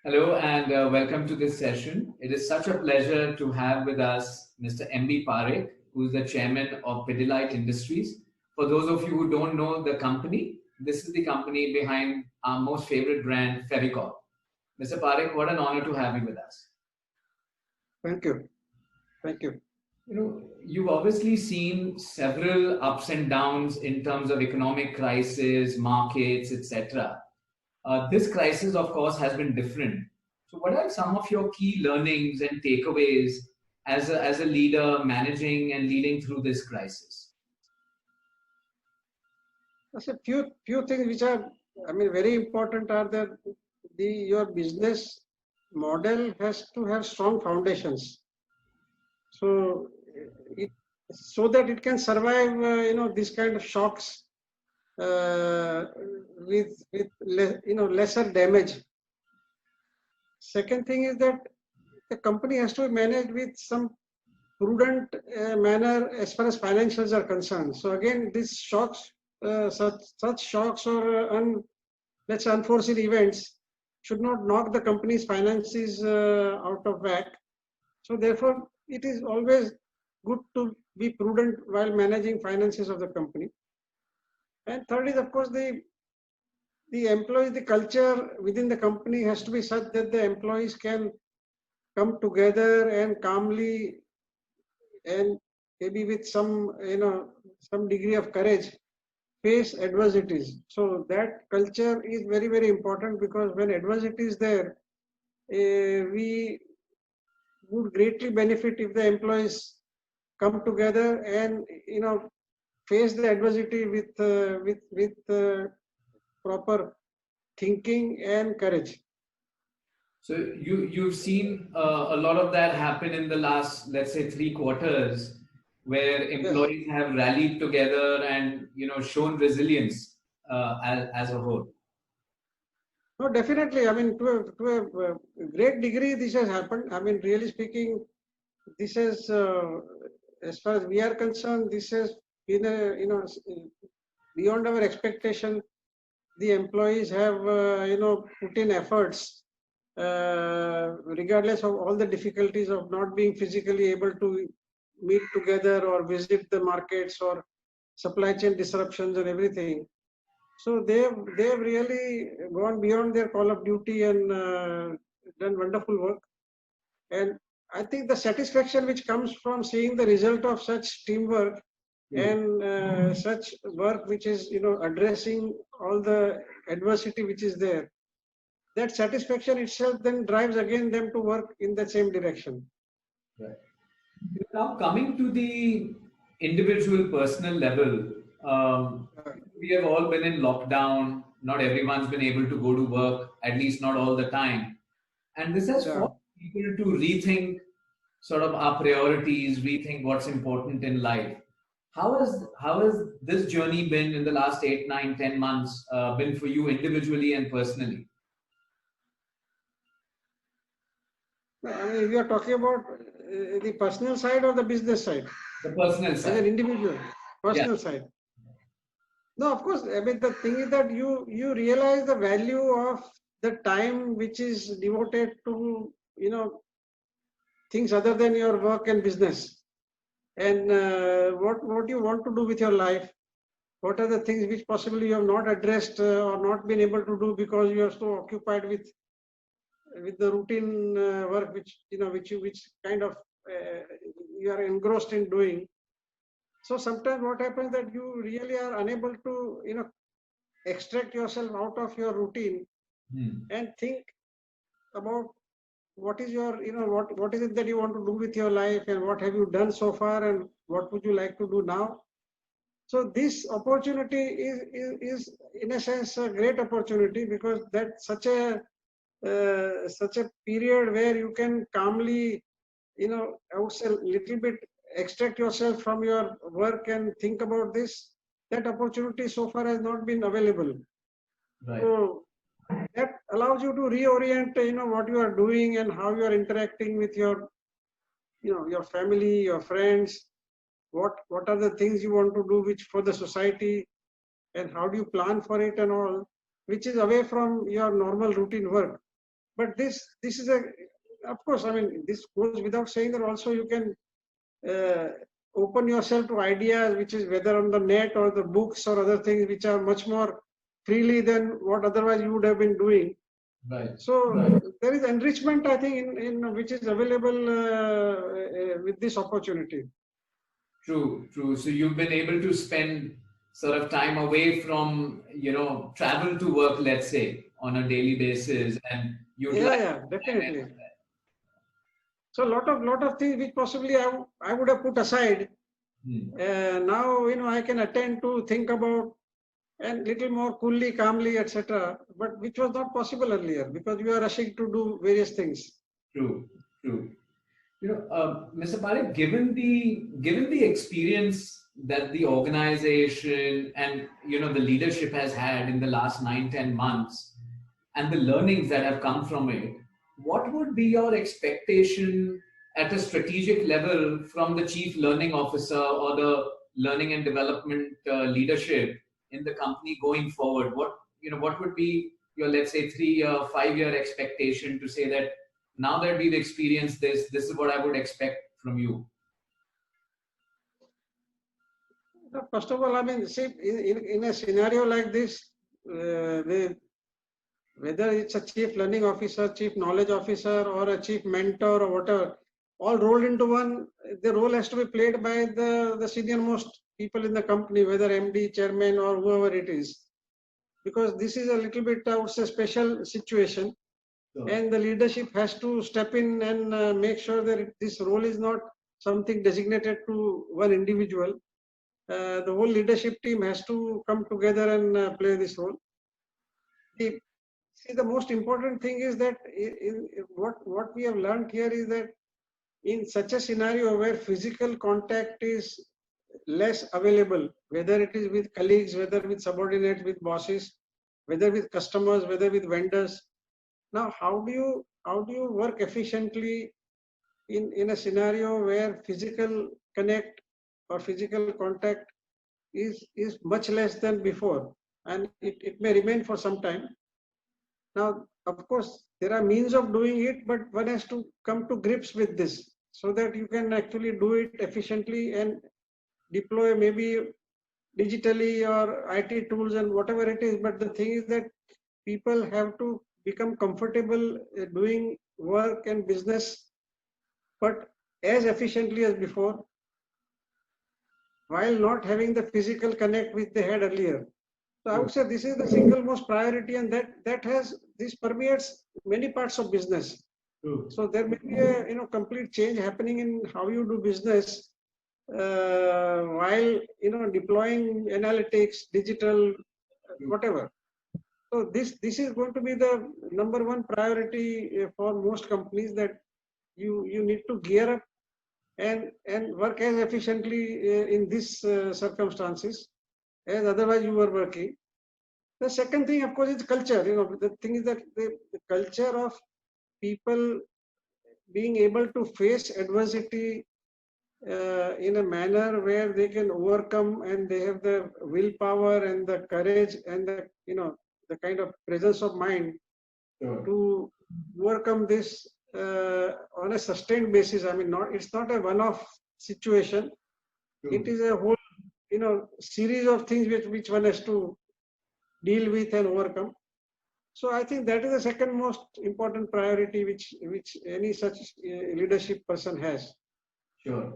Hello and welcome to this session. It is such a pleasure to have with us Mr. M.B. Parekh, who is the chairman of Pidilite Industries. For those of you who don't know the company, this is the company behind our most favorite brand, Fevicol. Mr. Parekh, what an honor to have you with us. Thank you. Thank you. You've obviously seen several ups and downs in terms of economic crisis, markets, etc. This crisis, of course, has been different. So, what are some of your key learnings and takeaways as a leader managing and leading through this crisis? There's a few things which are, very important are that your business model has to have strong foundations. So, so that it can survive, this kind of shocks with lesser damage. Second thing is that the company has to be managed with some prudent manner as far as financials are concerned. So again, these shocks, such shocks or let's say unforeseen events should not knock the company's finances out of whack. So therefore, it is always good to be prudent while managing finances of the company. And third is, of course, the employees, the culture within the company has to be such that the employees can come together and calmly and maybe with some degree of courage face adversities. So that culture is very, very important, because when adversity is there, we would greatly benefit if the employees come together and face the adversity with proper thinking and courage. So you've seen a lot of that happen in the last, let's say, 3 quarters, where employees Yes. have rallied together and shown resilience as a whole. No, definitely. I mean, to a great degree, this has happened. I mean, really speaking, this has, as far as we are concerned, this has been beyond our expectation. The employees have, put in efforts, regardless of all the difficulties of not being physically able to meet together or visit the markets or supply chain disruptions and everything. So they've really gone beyond their call of duty and done wonderful work. And I think the satisfaction which comes from seeing the result of such teamwork and such work which is addressing all the adversity which is there, that satisfaction itself then drives again them to work in the same direction. Right. Now, coming to the individual personal level, we have all been in lockdown. Not everyone's been able to go to work, at least not all the time. And this has forced people to rethink sort of our priorities, rethink what's important in life. How has this journey been in the last 8, 9, 10 months been for you individually and personally? I mean, you are talking about the personal side or the business side? The personal side. As an individual, personal side. No, of course. I mean, the thing is that you realize the value of the time which is devoted to things other than your work and business, and what you want to do with your life. What are the things which possibly you have not addressed or not been able to do because you are so occupied with the routine work which kind of you are engrossed in doing. So sometimes what happens that you really are unable to extract yourself out of your routine and think about what is your what is it that you want to do with your life, and what have you done so far, and what would you like to do now. So this opportunity is in a sense a great opportunity, because that's such a period where you can calmly I would say a little bit extract yourself from your work and think about this. That opportunity so far has not been available. Right. So that allows you to reorient what you are doing and how you are interacting with your your family, your friends. What are the things you want to do which for the society, and how do you plan for it and all, which is away from your normal routine work. But this is a, of course, I mean, this goes without saying that also you can open yourself to ideas, which is whether on the net or the books or other things, which are much more freely than what otherwise you would have been doing. Right. So right. there is enrichment, I think, in which is available with this opportunity. True, true. So you've been able to spend sort of time away from, travel to work, let's say, on a daily basis, and Yeah, definitely. So a lot of things which possibly I would have put aside. Now, I can attend to, think about, and little more coolly, calmly, etc. But which was not possible earlier because you are rushing to do various things. True, true. Mr. Parekh, given the experience that the organization and the leadership has had in the last 9-10 months, and the learnings that have come from it, what would be your expectation at a strategic level from the chief learning officer or the learning and development leadership in the company going forward? What would be your, let's say, 3-year, 5-year expectation to say that now that we've experienced this is what I would expect from you? First of all, I mean, see, in a scenario like this, whether it's a chief learning officer, chief knowledge officer, or a chief mentor or whatever, all rolled into one, the role has to be played by the senior most people in the company, whether MD, chairman, or whoever it is. Because this is a little bit, I would say, special situation. Sure. And the leadership has to step in and make sure that this role is not something designated to one individual. The whole leadership team has to come together and play this role. The most important thing is that what we have learned here is that in such a scenario where physical contact is less available, whether it is with colleagues, whether with subordinates, with bosses, whether with customers, whether with vendors. Now, how do you work efficiently in a scenario where physical connect or physical contact is much less than before, and it may remain for some time. Now, of course, there are means of doing it, but one has to come to grips with this so that you can actually do it efficiently and deploy maybe digitally or IT tools and whatever it is. But the thing is that people have to become comfortable doing work and business, but as efficiently as before, while not having the physical connect which they had earlier. So I would say this is the single most priority, and this permeates many parts of business. So there may be a complete change happening in how you do business while deploying analytics, digital, whatever. So this is going to be the number one priority for most companies, that you need to gear up and work as efficiently in these circumstances as otherwise you were working. The second thing, of course, is culture. The thing is that the culture of people being able to face adversity in a manner where they can overcome, and they have the willpower and the courage and the kind of presence of mind to overcome this on a sustained basis. I mean, it's not a one-off situation. It is a whole series of things which one has to deal with and overcome. So I think that is the second most important priority which any such leadership person has. Sure.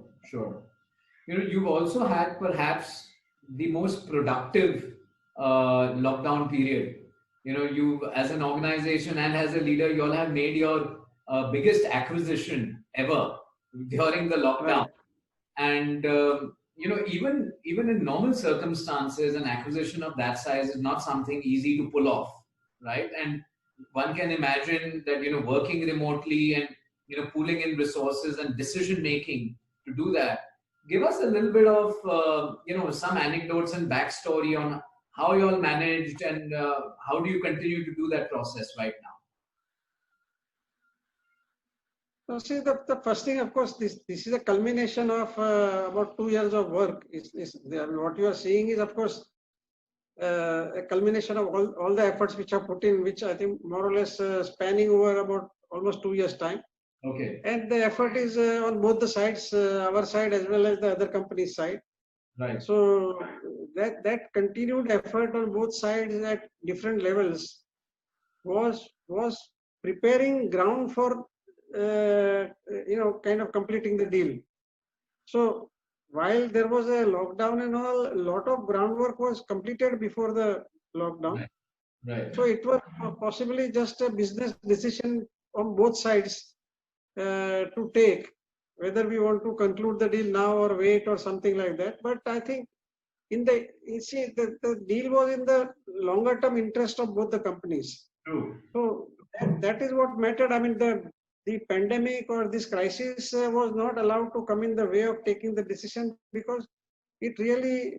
You've also had perhaps the most productive lockdown period. You as an organization and as a leader, you all have made your biggest acquisition ever during the lockdown. Right. And even in normal circumstances, an acquisition of that size is not something easy to pull off, right? And one can imagine that working remotely and pooling in resources and decision making to do that. Give us a little bit of some anecdotes and backstory on how you all managed, and how do you continue to do that process right now? So see, the first thing, of course, this is a culmination of about 2 years of work. What you are seeing is, of course, a culmination of all the efforts which are put in, which I think more or less spanning over about almost 2 years' time. Okay. And the effort is on both the sides, our side as well as the other company's side. Right. So that continued effort on both sides at different levels was preparing ground for kind of completing the deal. So while there was a lockdown and all, a lot of groundwork was completed before the lockdown. Right. So it was possibly just a business decision on both sides to take, whether we want to conclude the deal now or wait or something like that. But I think the deal was in the longer term interest of both the companies. True. So that is what mattered. I mean, the pandemic or this crisis was not allowed to come in the way of taking the decision, because it really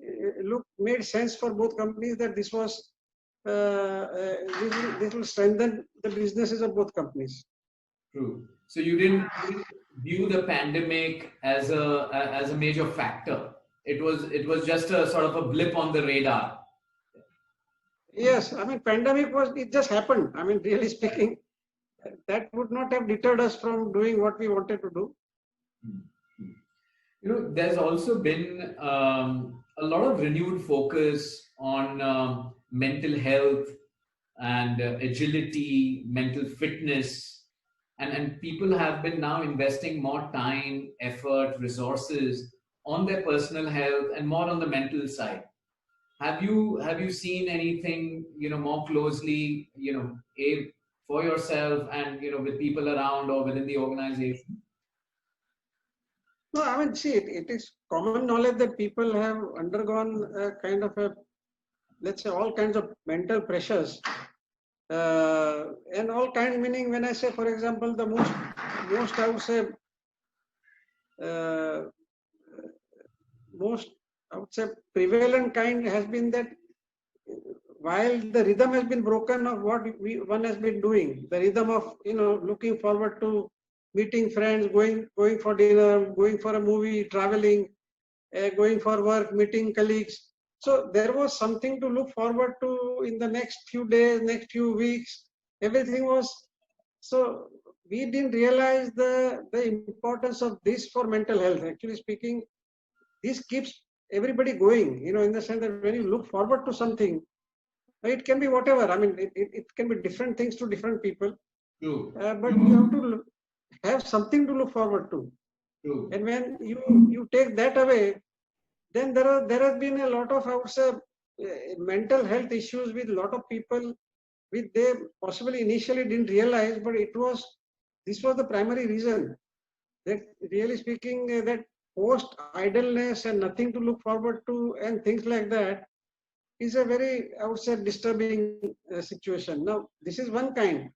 made sense for both companies that this was this will strengthen the businesses of both companies. True. So you didn't view the pandemic as a major factor. It was just a sort of a blip on the radar. Yes, I mean, pandemic it just happened. I mean, really speaking, that would not have deterred us from doing what we wanted to do. You know, there's also been a lot of renewed focus on mental health and agility, mental fitness, and people have been now investing more time, effort, resources on their personal health and more on the mental side. Have you seen anything, more closely, for yourself and with people around or within the organization? No, I mean, see, it is common knowledge that people have undergone a kind of let's say, all kinds of mental pressures. And all kinds, meaning when I say, for example, the most I would say, most I would say prevalent kind has been that while the rhythm has been broken of what one has been doing, the rhythm of looking forward to meeting friends, going for dinner, going for a movie, traveling, going for work, meeting colleagues. So there was something to look forward to in the next few days, next few weeks. Everything was so. We didn't realize the importance of this for mental health. Actually speaking, this keeps everybody going. In the sense that when you look forward to something, it can be whatever. I mean, it can be different things to different people. True. But you have to have something to look forward to. True. And when you take that away, then there has been a lot of, I would say, mental health issues with a lot of people, which they possibly initially didn't realize, but this was the primary reason. That really speaking, that post idleness and nothing to look forward to and things like that is a very, I would say, disturbing situation. Now, this is one kind,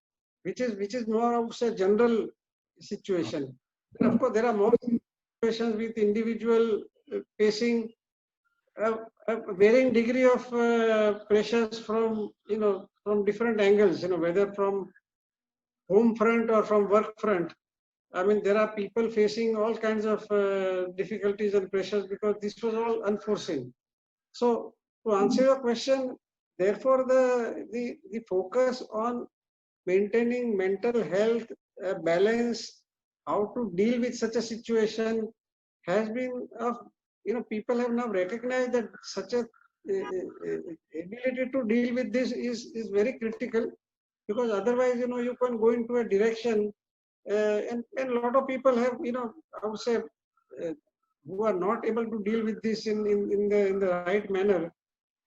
which is more, I would say, general situation. And of course, there are more situations with individual facing a varying degree of pressures from different angles. Whether from home front or from work front. I mean, there are people facing all kinds of difficulties and pressures because this was all unforeseen. So, to answer your question, therefore, the focus on maintaining mental health balance, how to deal with such a situation, has been of people have now recognized that such a ability to deal with this is very critical, because otherwise you can go into a direction and a lot of people have I would say who are not able to deal with this in the right manner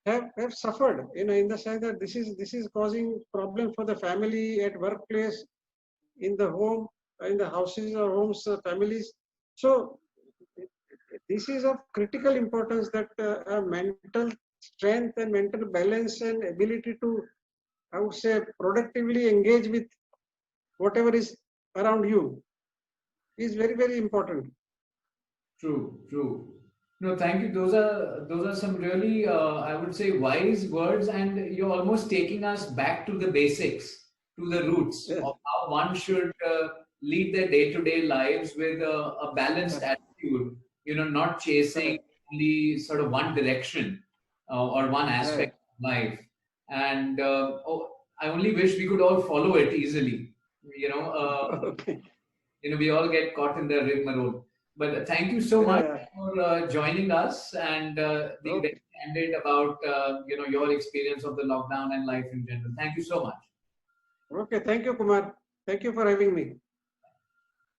have suffered in the sense that this is causing problem for the family, at workplace, in the home, in the houses or homes, families. So this is of critical importance, that mental strength and mental balance and ability to, I would say, productively engage with whatever is around you is very, very important. True, true. No, thank you. Those are some really, I would say, wise words, and you're almost taking us back to the basics, to the roots of how one should lead their day-to-day lives with a balanced attitude. Not chasing only sort of one direction or one aspect life. And I only wish we could all follow it easily. Okay. We all get caught in the rigmarole. But thank you so much Yeah. for joining us and being Okay. very candid about your experience of the lockdown and life in general. Thank you so much. Okay. Thank you, Kumar. Thank you for having me.